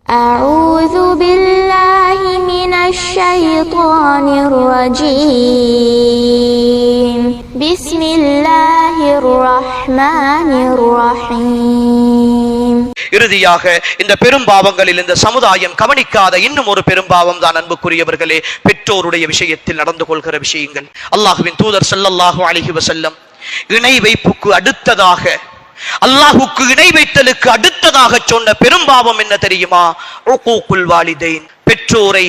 أعوذ بالله من الشيطان الرجيم بسم الله الرحمن الرحيم. இறுதியாக இந்த பெரும்பாவங்களில் இந்த சமுதாயம் கவனிக்காத இன்னும் ஒரு பெரும்பாவம் தான் அன்புக்குரியவர்களே, பெற்றோருடைய விஷயத்தில் நடந்து கொள்கிற விஷயங்கள். அல்லாஹ்வின் தூதர் ஸல்லல்லாஹு அலைஹி வஸல்லம் இணை வைப்புக்கு அடுத்ததாக, அல்லாஹுக்கு இணை வைத்தலுக்கு அடுத்ததாக சொன்ன பெரும்பாவம் என்ன தெரியுமா? உக்கூக்குல் வாலிதைன், பெற்றோரை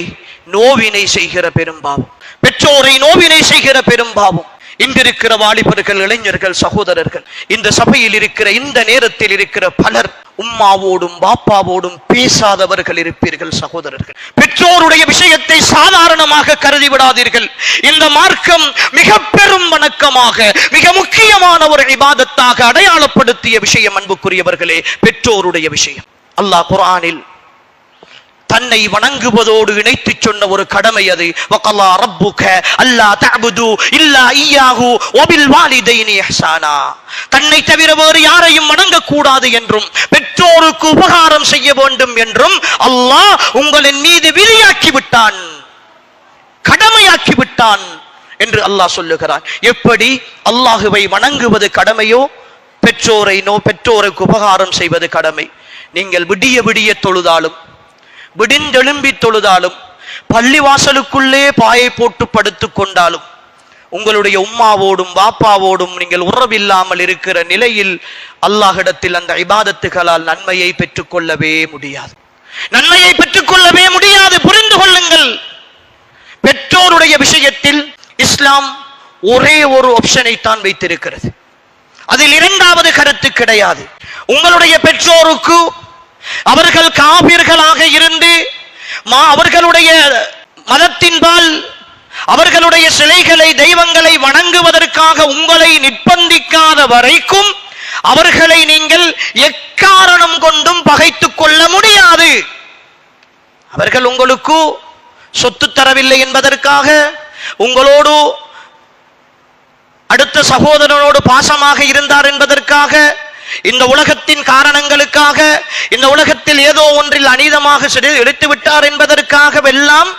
நோவினை செய்கிற பெரும்பாவம். பெற்றோரை நோவினை செய்கிற பெரும்பாவம். இங்கிருக்கிற வாலிபர்கள், இளைஞர்கள், சகோதரர்கள், இந்த சபையில் இருக்கிற இந்த நேரத்தில் இருக்கிற பலர் உம்மாவோடும் பாப்பாவோடும் பேசாதவர்கள் இருப்பீர்கள். சகோதரர்கள், பெற்றோருடைய விஷயத்தை சாதாரணமாக கருதி விடாதீர்கள். இந்த மார்க்கம் மிக பெரும் வணக்கமாக, மிக முக்கியமான ஒரு இபாதத்தாக அடையாளப்படுத்திய விஷயம் அன்புக்குரியவர்களே, பெற்றோருடைய விஷயம். அல்லாஹ் குர்ஆனில் தன்னை வணங்குவதோடு இணைத்து சொன்ன ஒரு கடமை அது. வகலா ரப்புக அல்லா தஅபுது இல்லா இய்யாஹு வபில் வாலிதைனி இஹ்சானா, தன்னை தவிர வேறு யாரையும் வணங்க கூடாது என்றும் பெற்றோருக்கு உபகாரம் செய்ய வேண்டும் என்றும் அல்லாஹ் உங்களின் மீது விதியாக்கி விட்டான், கடமையாக்கி விட்டான் என்று அல்லாஹ் சொல்லுகிறான். எப்படி அல்லாஹுவை வணங்குவது கடமையோ, பெற்றோருக்கு உபகாரம் செய்வது கடமை. நீங்கள் விடிய விடிய தொழுதாலும், விடிந்தெழும்பி தொழுதாலும், பள்ளிவாசலுக்குள்ளே பாயை போட்டு படுத்துக் கொண்டாலும், உங்களுடைய உம்மாவோடும் பாப்பாவோடும் நீங்கள் உறவில்லாமல் இருக்கிற நிலையில் அல்லாஹ்விடத்தில் அந்த இபாதத்துகளால் நன்மையை பெற்றுக்கொள்ளவே முடியாது. நன்மையை பெற்றுக்கொள்ளவே முடியாது. புரிந்து கொள்ளுங்கள், பெற்றோருடைய விஷயத்தில் இஸ்லாம் ஒரே ஒரு ஆப்ஷனை தான் வைத்திருக்கிறது. அதில் இரண்டாவது கருத்து கிடையாது. உங்களுடைய பெற்றோருக்கு அவர்கள் காபிர்களாக இருந்து அவர்களுடைய மதத்தின்பால் அவர்களுடைய சிலைகளை, தெய்வங்களை வணங்குவதற்காக உங்களை நிர்பந்திக்காத வரைக்கும் அவர்களை நீங்கள் எக்காரணம் கொண்டும் பகைத்துக் கொள்ள முடியாது. அவர்கள் உங்களுக்கு சொத்து தரவில்லை என்பதற்காக, உங்களோடு அடுத்த சகோதரனோடு பாசமாக இருந்தார் என்பதற்காக, இந்த உலகத்தின் காரணங்களுக்காக, இந்த உலகத்தில் ஏதோ ஒன்றில் அநீதமாக எடுத்து விட்டார் என்பதற்காக எல்லாம்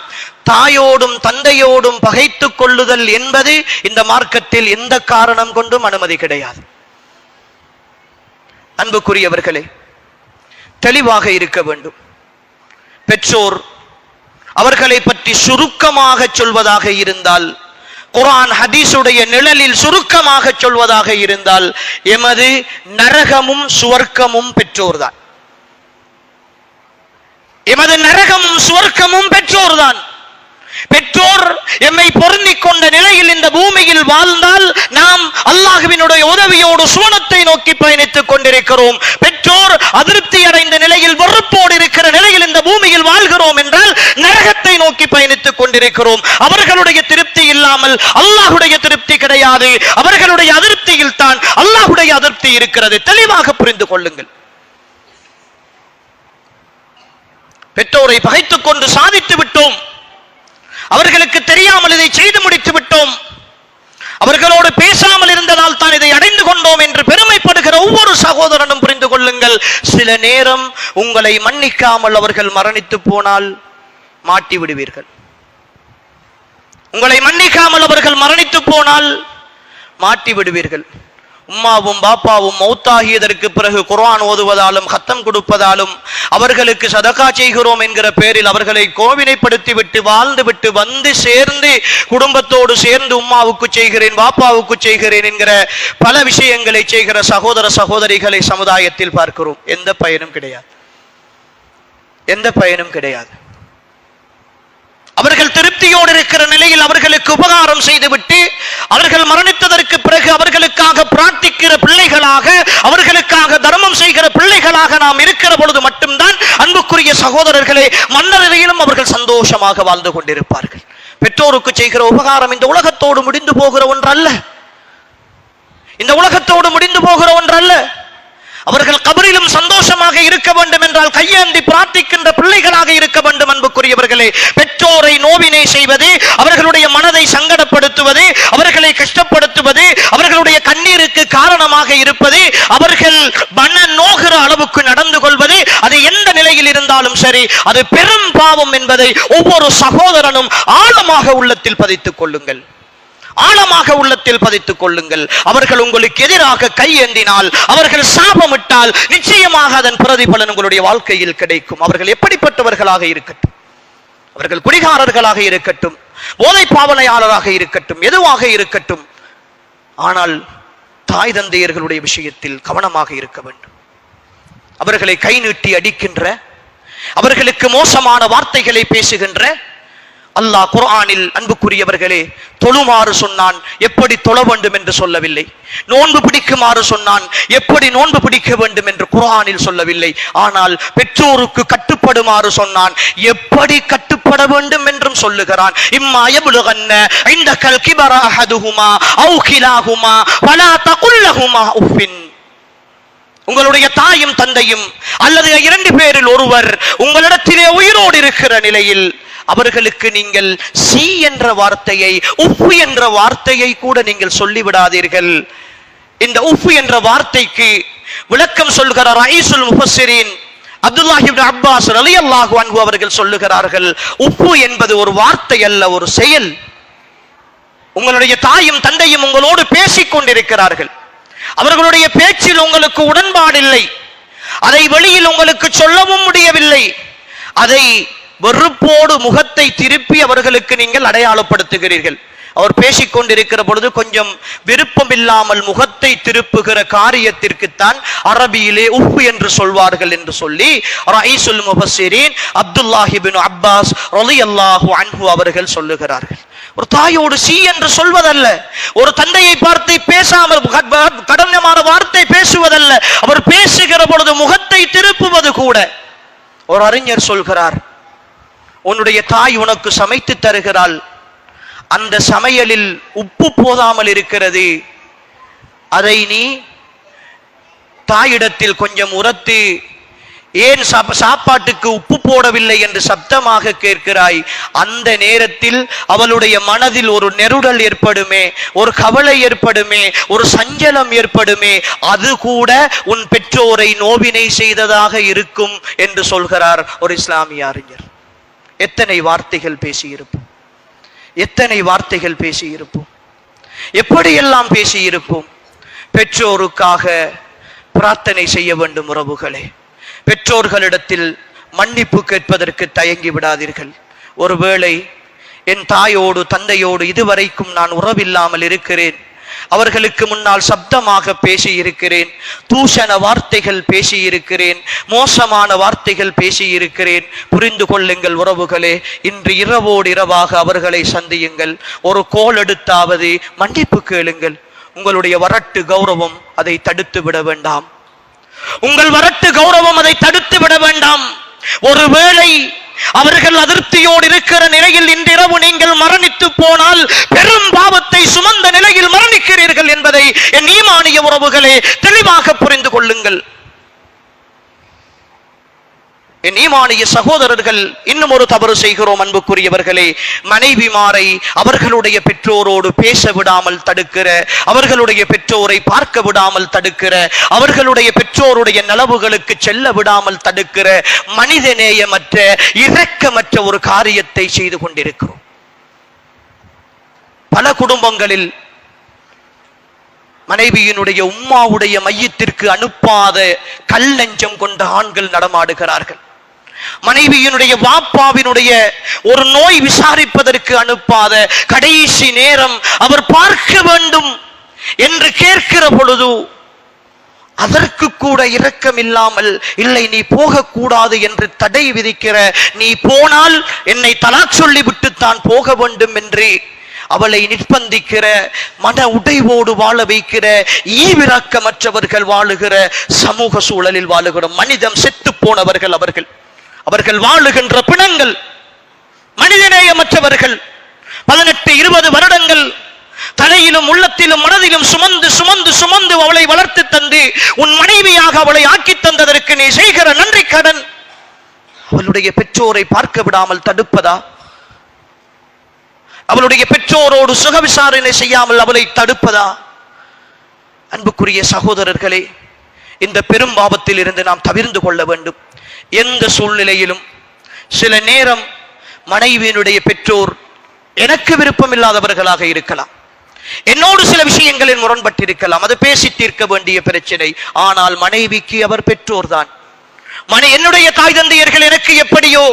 தாயோடும் தந்தையோடும் பகைத்துக் கொள்ளுதல் என்பது இந்த மார்க்கத்தில் எந்த காரணம் கொண்டும் அனுமதி கிடையாது. அன்புக்குரியவர்களே, தெளிவாக இருக்க வேண்டும். பெற்றோர் அவர்களை பற்றி சுருக்கமாக சொல்வதாக இருந்தால், குர்ஆன் ஹதீஸுடைய நிழலில் சுருக்கமாக சொல்வதாக இருந்தால், எமது நரகமும் சுவர்க்கமும் பெற்றோர்தான். எமது நரகமும் சுவர்க்கமும் பெற்றோர்தான். பெற்றோர் எம்மை பொருந்திக் கொண்ட நிலையில் இந்த பூமியில் வாழ்ந்தால் நாம் அல்லாஹ்வினுடைய உதவியோடு சுவனத்தை நோக்கி பயணித்துக் கொண்டிருக்கிறோம். பெற்றோர் அதிருப்தி அடைந்த நிலையில், வெறுப்போடு இருக்கிற நிலையில் இந்த பூமியில் வாழ்கிறோம் என்றால் நரகத்தை நோக்கி பயணித்துக் கொண்டிருக்கிறோம். அவர்களுடைய திருப்தி இல்லாமல் அல்லாஹ்வுடைய திருப்தி கிடையாது. அவர்களுடைய அதிருப்தியில் தான் அல்லாஹ்வுடைய அதிருப்தி இருக்கிறது. தெளிவாக புரிந்து கொள்ளுங்கள். பெற்றோரை பகைத்துக் கொண்டு சாதித்து விட்டோம், அவர்களுக்கு தெரியாமல் இதை செய்து முடித்து விட்டோம், அவர்களோடு பேசாமல் இருந்ததால் தான் இதை அடைந்து கொண்டோம் என்று பெருமைப்படுகிற ஒவ்வொரு சகோதரனும் புரிந்து கொள்ளுங்கள், சில நேரம் உங்களை மன்னிக்காமல் அவர்கள் மரணித்து போனால் மாட்டி விடுவீர்கள். உங்களை மன்னிக்காமல் அவர்கள் மரணித்து போனால் மாட்டி விடுவீர்கள். உம்மாவும் பாப்பாவும் மௌத்தாகியதற்கு பிறகு குர்ஆன் ஓதுவதாலும் ஹத்தம் கொடுப்பதாலும் அவர்களுக்கு சதகா செய்கிறோம் என்கிற பேரில் அவர்களை கோவினைப்படுத்தி விட்டு வாழ்ந்து விட்டு வந்து சேர்ந்து குடும்பத்தோடு சேர்ந்து உம்மாவுக்கு செய்கிறேன், பாப்பாவுக்கு செய்கிறேன் என்கிற பல விஷயங்களை செய்கிற சகோதர சகோதரிகளை சமுதாயத்தில் பார்க்கிறோம். எந்த பயனும் கிடையாது, எந்த பயனும் கிடையாது. அவர்கள் திருப்தியோடு இருக்கிற நிலையில் அவர்களுக்கு உபகாரம் செய்துவிட்டு அவர்கள் மரணித்ததற்கு பிறகு அவர்களுக்காக பிரார்த்திக்கிற பிள்ளைகளாக, அவர்களுக்காக தர்மம் செய்கிற பிள்ளைகளாக நாம் இருக்கிற பொழுது மட்டும்தான் அன்புக்குரிய சகோதரர்களே, மன்னரையிலும் அவர்கள் சந்தோஷமாக வாழ்ந்து கொண்டிருப்பார்கள். பெற்றோருக்கு செய்கிற உபகாரம் இந்த உலகத்தோடு முடிந்து போகிற ஒன்றல்ல, இந்த உலகத்தோடு முடிந்து போகிற ஒன்றல்ல. அவர்கள் கபரிலும் சந்தோஷமாக இருக்க வேண்டும் என்றால் கையேந்தி பிரார்த்திக்கின்ற பிள்ளைகளாக இருக்க வேண்டும். அன்புக்குரியவர்களே, பெற்றோரை நோவினை செய்வது, அவர்களுடைய மனதை சங்கடப்படுத்துவது, அவர்களை கஷ்டப்படுத்துவது, அவர்களுடைய கண்ணீருக்கு காரணமாக இருப்பது, அவர்கள் மன நோகிற அளவுக்கு நடந்து கொள்வது, அது எந்த நிலை நிலையில் இருந்தாலும் சரி, அது பெரும் பாவம் என்பதை ஒவ்வொரு சகோதரனும் ஆழமாக உள்ளத்தில் பதித்துக் கொள்ளுங்கள், ஆழமாக உள்ளத்தில் பதித்துக் கொள்ளுங்கள். அவர்கள் உங்களுக்கு எதிராக கையேந்தினால், அவர்கள் சாபமிட்டால், நிச்சயமாக அதன் பிரதிபலன் உங்களுடைய வாழ்க்கையில் கிடைக்கும். அவர்கள் எப்படிப்பட்டவர்களாக இருக்கட்டும், அவர்கள் குடிகாரர்களாக இருக்கட்டும், போதை பாவனையாளராக இருக்கட்டும், எதுவாக இருக்கட்டும், ஆனால் தாய் தந்தையர்களுடைய விஷயத்தில் கவனமாக இருக்க வேண்டும். அவர்களை கை நீட்டி அடிக்கின்ற, அவர்களுக்கு மோசமான வார்த்தைகளை பேசுகின்ற, அல்லாஹ் குர்ஆனில் அன்புக்குரியவர்களே தொழுமாறு சொன்னான், எப்படி தொழ வேண்டும் என்று சொல்லவில்லை. நோன்பு பிடிக்குமாறு சொன்னான், எப்படி நோன்பு பிடிக்க வேண்டும் என்று குர்ஆனில் சொல்லவில்லை. ஆனால் பெற்றோருக்கு கட்டுப்படுமாறு சொன்னான், எப்படி கட்டுப்பட வேண்டும் என்றும் சொல்லுகிறான். இம்மா யப்லுகன்ன இந்தகல் கிபர அஹதுஹுமா அவ் கிலாஹுமா வலா தகுல் லஹுமா உஃபின். உங்களுடைய தாயும் தந்தையும் அல்லது இரண்டு பேரில் ஒருவர் உங்களிடத்திலே உயிரோடு இருக்கிற நிலையில் அவர்களுக்கு நீங்கள் சி என்ற வார்த்தையை, உஃப் என்ற வார்த்தையை கூட நீங்கள் சொல்லிவிடாதீர்கள். இந்த உஃப் என்ற வார்த்தைக்கு விளக்கம் சொல்கிறார் ரயீசுல் முஃபஸ்ஸிரீன் அப்துல்லாஹ் இப்னு அப்பாஸ் ரலியல்லாஹு அன்ஹு அவர்கள் சொல்லுகிறார்கள், உஃப் என்பது ஒரு வார்த்தை அல்ல, ஒரு செயல். உங்களுடைய தாயும் தந்தையும் உங்களோடு பேசிக் கொண்டிருக்கிறார்கள், அவர்களுடைய பேச்சில் உங்களுக்கு உடன்பாடில்லை, அதை வெளியில் உங்களுக்கு சொல்லவும் முடியவில்லை, அதை வெறுப்போடு முகத்தை திருப்பி அவர்களுக்கு நீங்கள் அடையாளப்படுத்துகிறீர்கள். அவர் பேசிக்கொண்டிருக்கிற பொழுது கொஞ்சம் விருப்பம் இல்லாமல் முகத்தை திருப்புகிற காரியத்திற்குத்தான் அரபியிலே உஃப் என்று சொல்வார்கள் என்று சொல்லி ரயீசுல் முஃபஸ்ஸிரீன் அப்துல்லாஹ் இப்னு அப்பாஸ் ரலியல்லாஹு அன்ஹு அவர்கள் சொல்லுகிறார்கள். ஒரு தாயோடு சி என்று சொல்வதல்ல, ஒரு தந்தையை பார்த்து பேசாமல் கடினமான வார்த்தை பேசுவதல்ல, அவர் பேசுகிற பொழுது முகத்தை திருப்புவது கூட. ஒரு அறிஞர் சொல்கிறார், உன்னுடைய தாய் உனக்கு சமைத்து தருகிறாள், அந்த சமையலில் உப்பு போதாமல் இருக்கிறது, அதை நீ தாயிடத்தில் கொஞ்சம் உரத்து ஏன் சாப்பாட்டுக்கு உப்பு போடவில்லை என்று சப்தமாக கேட்கிறாய். அந்த நேரத்தில் அவளுடைய மனதில் ஒரு நெருடல் ஏற்படுமே, ஒரு கவலை ஏற்படுமே, ஒரு சஞ்சலம் ஏற்படுமே, அது கூட உன் பெற்றோரை நோவினை செய்ததாக இருக்கும் என்று சொல்கிறார் ஒரு இஸ்லாமிய அறிஞர். எத்தனை வார்த்தைகள் பேசியிருப்போம், எத்தனை வார்த்தைகள் பேசியிருப்போம், எப்படியெல்லாம் பேசியிருப்போம். பெற்றோருக்காக பிரார்த்தனை செய்ய வேண்டும் உறவுகளே. பெற்றோர்களிடத்தில் மன்னிப்பு கேட்பதற்கு தயங்கி விடாதீர்கள். ஒருவேளை என் தாயோடு தந்தையோடு இதுவரைக்கும் நான் உறவில்லாமல் இருக்கிறேன், அவர்களுக்கு முன்னால் சப்தமாக பேசி இருக்கிறேன், தூஷண வார்த்தைகள் பேசி இருக்கிறேன், மோசமான வார்த்தைகள் பேசி இருக்கிறேன். புரிந்து கொள்ளுங்கள் உறவுகளே, இன்று இரவோடு இரவாக அவர்களை சந்தியுங்கள், ஒரு கோல் எடுத்தாவது மன்னிப்பு கேளுங்கள். உங்களுடைய வரட்டு கௌரவம் அதை தடுத்து விட வேண்டாம், உங்கள் வரட்டு கௌரவம் அதை தடுத்து விட வேண்டாம். ஒருவேளை அவர்கள் அதிருப்தியோடு இருக்கிற நிலையில் இன்றிரவு நீங்கள் மரணித்து போனால் பெரும் பாவத்தை சுமந்த நிலையில் மரணிக்கிறீர்கள் என்பதை என் ஈமானிய உறவுகளே தெளிவாக புரிந்து கொள்ளுங்கள். என் ஈமானிய சகோதரர்கள், இன்னும் ஒரு தவறு செய்கிறோம் அன்புக்குரியவர்களே. மனைவிமாரை அவர்களுடைய பெற்றோரோடு பேச விடாமல் தடுக்கிற, அவர்களுடைய பெற்றோரை பார்க்க விடாமல் தடுக்கிற, அவர்களுடைய பெற்றோருடைய நலவுகளுக்கு செல்ல விடாமல் தடுக்கிற மனிதநேயமற்ற இரக்கமற்ற ஒரு காரியத்தை செய்து கொண்டிருக்கிறோம். பல குடும்பங்களில் மனைவியினுடைய உம்மாவுடைய மையத்திற்கு அனுப்பாத கல் நெஞ்சம் கொண்ட ஆண்கள் நடமாடுகிறார்கள். மனைவியினுடைய வாப்பாவினுடைய ஒரு நோய் விசாரிப்பதற்கு அனுப்பாத, கடைசி நேரம் அவர் பார்க்க வேண்டும் என்று கேட்கிற பொழுது அதற்கு கூட இரக்கம் இல்லாமல், இல்லை நீ போகக்கூடாது என்று தடை விதிக்கிற, நீ போனால் என்னை தலாக் சொல்லி விட்டுத்தான் போக வேண்டும் என்று அவளை நிர்பந்திக்கிற, மன உடைவோடு வாழ வைக்கிற, ஈவிரக்கமற்றவர்கள் வாழுகிற சமூக சூழலில் வாழுகிற மனிதம் செத்து போனவர்கள் அவர்கள். அவர்கள் வாழுகின்ற பிணங்கள், மனிதநேயமற்றவர்கள். 18-20 வருடங்கள் தலையிலும் உள்ளத்திலும் மனதிலும் சுமந்து சுமந்து சுமந்து அவளை வளர்த்து தந்து உன் மனைவியாக அவளை ஆக்கி தந்ததற்கு நீ செய்கிற நன்றி கடன் அவளுடைய பெற்றோரை பார்க்க விடாமல் தடுப்பதா? அவளுடைய பெற்றோரோடு சுக விசாரணை செய்யாமல் அவளை தடுப்பதா? அன்புக்குரிய சகோதரர்களே, இந்த பெரும் பாவத்தில் இருந்து நாம் தவிர்ந்து கொள்ள வேண்டும். எந்த சூழ்நிலையிலும் சில நேரம் மனைவியினுடைய பெற்றோர் எனக்கு விருப்பமில்லாதவர்களாக இருக்கலாம், என்னோடு சில விஷயங்களில் முரண்பட்டிருக்கலாம், அது பேசி தீர்க்க வேண்டிய பிரச்சனை. ஆனால் மனைவிக்கு அவர் பெற்றோர் தான். என்னுடைய தாய் தந்தையர்கள் எனக்கு எப்படியோ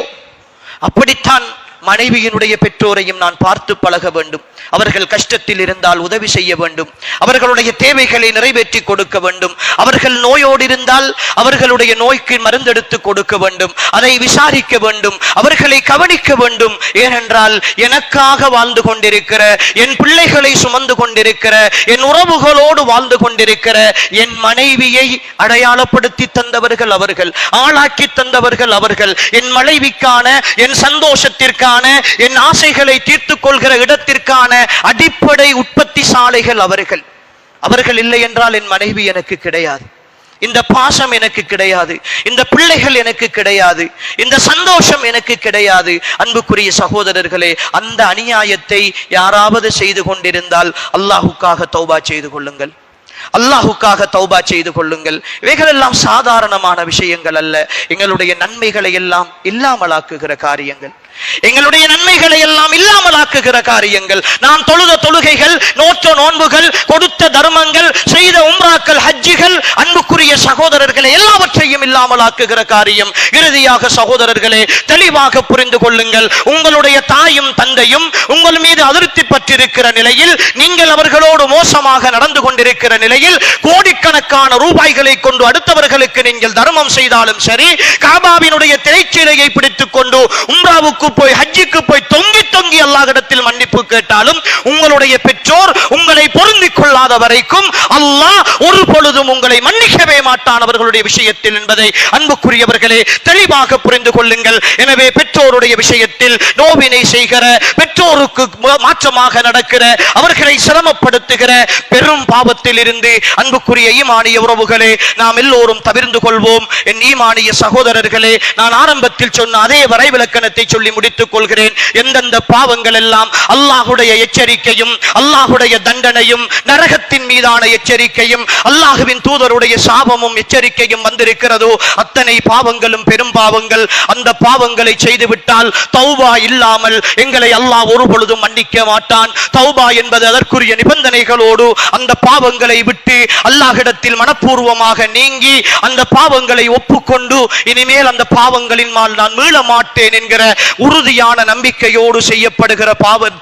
அப்படித்தான் மனைவியினுடைய பெற்றோரையும் நான் பார்த்து பழக வேண்டும். அவர்கள் கஷ்டத்தில் இருந்தால் உதவி செய்ய வேண்டும், அவர்களுடைய தேவைகளை நிறைவேற்றி கொடுக்க வேண்டும். அவர்கள் நோயோடு இருந்தால் அவர்களுடைய நோய்க்கு மருந்தெடுத்து கொடுக்க வேண்டும், அதை விசாரிக்க வேண்டும், அவர்களை கவனிக்க வேண்டும். ஏனென்றால் எனக்காக வாழ்ந்து கொண்டிருக்கிற, என் பிள்ளைகளை சுமந்து கொண்டிருக்கிற, என் உறவுகளோடு வாழ்ந்து கொண்டிருக்கிற என் மனைவியை அடையாளப்படுத்தி தந்தவர்கள் அவர்கள், ஆளாக்கி தந்தவர்கள் அவர்கள். என் மனைவிக்கான, என் சந்தோஷத்திற்கான, என் ஆசைகளை தீர்த்துக் கொள்கிற இடத்திற்கான அடிப்படை உற்பத்தி சாலைகள் அவர்கள். அவர்கள் இல்லை என்றால் என் மனைவி எனக்கு கிடையாது, இந்த பாசம் எனக்கு கிடையாது, இந்த பிள்ளைகள் எனக்கு கிடையாது, இந்த சந்தோஷம் எனக்கு கிடையாது. அன்புக்குரிய சகோதரர்களே, அந்த அநியாயத்தை யாராவது செய்து கொண்டிருந்தால் அல்லாஹுக்காக தௌபா செய்து கொள்ளுங்கள், அல்லாஹுக்காக தௌபா செய்து கொள்ளுங்கள். இவைகள் எல்லாம் சாதாரணமான விஷயங்கள் அல்ல. எங்களுடைய நன்மைகளை எல்லாம் இல்லாமலாக்குகிற காரியங்கள், எங்களுடைய நன்மைகளை எல்லாம் இல்லாமலாக்குகிற காரியங்கள். நாம் தொழுத தொழுகைகள், நோற்ற நோன்புகள், கொடுத்த தர்மங்கள், செய்த உம்ராக்கள், ஹஜ்ஜிகள், அன்புக்குரிய சகோதரர்களை எல்லாவற்றையும் இல்லாமலாக்குகிற காரியம். இறுதியாக சகோதரர்களே, தெளிவாக புரிந்து கொள்ளுங்கள். உங்களுடைய தாயும் தந்தையும் உங்கள் மீது அதிருப்தி பற்றிருக்கிற நிலையில், நீங்கள் அவர்களோடு மோசமாக நடந்து கொண்டிருக்கிற நிலையில், கோடிக்கணக்கான ரூபாய்களை கொண்டு அடுத்தவர்களுக்கு நீங்கள் தர்மம் செய்தாலும் சரி, காபாவினுடைய திரைச்சீலையை பிடித்துக் கொண்டு உம்ராவுக்கு போய், ஹஜ்ஜுக்கு போய் தொங்கி தொங்கி அல்லாஹ்விடத்தில் மன்னிப்பு கேட்டாலும், உங்களுடைய பெற்றோர் உங்களை பொருந்திக் கொள்ளாத வரைக்கும் அல்லாஹ் ஒரு பொழுதும் உங்களை மன்னிக்கவே மாட்டான் அவர்களுடைய விஷயத்தில் என்பதை அன்புக்குரியவர்களே தெளிவாக புரிந்து கொள்ளுங்கள். எனவே பெற்றோருடைய விஷயத்தில் நோவினை செய்கிற, பெற்றோருக்கு மாற்றமாக நடக்கிற, அவர்களை சிரமப்படுத்துகிற பெரும் பாவத்தில் இருந்து அன்புக்குரிய ஈமானிய உறவுகளே நாம் எல்லோரும் தவிர்ந்து கொள்வோம். என் ஈமானிய சகோதரர்களே, நான் ஆரம்பத்தில் சொன்ன அதே வரைவிலக்கணத்தை சொல்லி முடித்துக் கொள்கிறேன். எந்தெந்த பாவங்கள் எல்லாம் அல்லாஹுடைய எச்சரிக்கையும், அல்லாஹுடைய தண்டனையும், நரகத்தின் மீதான எச்சரிக்கையும், அல்லாஹுவின் தூதருடைய சாபமும் எச்சரிக்கையும் வந்திருக்கிறதோ அத்தனை பாவங்களும் பெரும் பாவங்கள். அந்த பாவங்களை செய்துவிட்டால் தௌபா இல்லாமல் எங்களை அல்லாஹ் ஒரு பொழுதும் மன்னிக்க மாட்டான். தௌபா என்பது அதற்குரிய நிபந்தனைகளோடு அந்த பாவங்களை விட்டு அல்லாஹ்விடத்தில் மனப்பூர்வமாக நீங்கி அந்த பாவங்களை ஒப்புக்கொண்டு இனிமேல் அந்த பாவங்களின் மேல் நான் மீள மாட்டேன் என்கிற உறுதியான நம்பிக்கையோடு செய்யப்படுகிற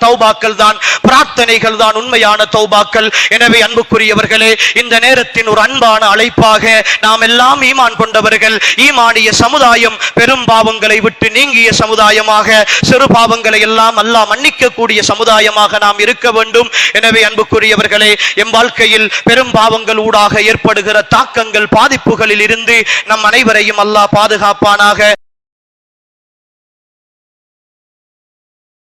தௌபாக்கள் தான், பிரார்த்தனைகள் தான் உண்மையான தௌபாக்கள். எனவே அன்புக்குரியவர்களே, இந்த நேரத்தின் ஒரு அன்பான அழைப்பாக நாம் எல்லாம் ஈமான் கொண்டவர்கள், ஈமானிய சமுதாயம், பெரும் பாவங்களை விட்டு நீங்கிய சமுதாயமாக, சிறு பாவங்களை எல்லாம் அல்லாஹ் மன்னிக்கக்கூடிய சமுதாயமாக நாம் இருக்க வேண்டும். எனவே அன்புக்குரியவர்களே, எம் வாழ்க்கையில் பெரும் பாவங்கள் ஊடாக ஏற்படுகிற தாக்கங்கள், பாதிப்புகளில் இருந்து நம் அனைவரையும் அல்லாஹ் பாதுகாப்பானாக.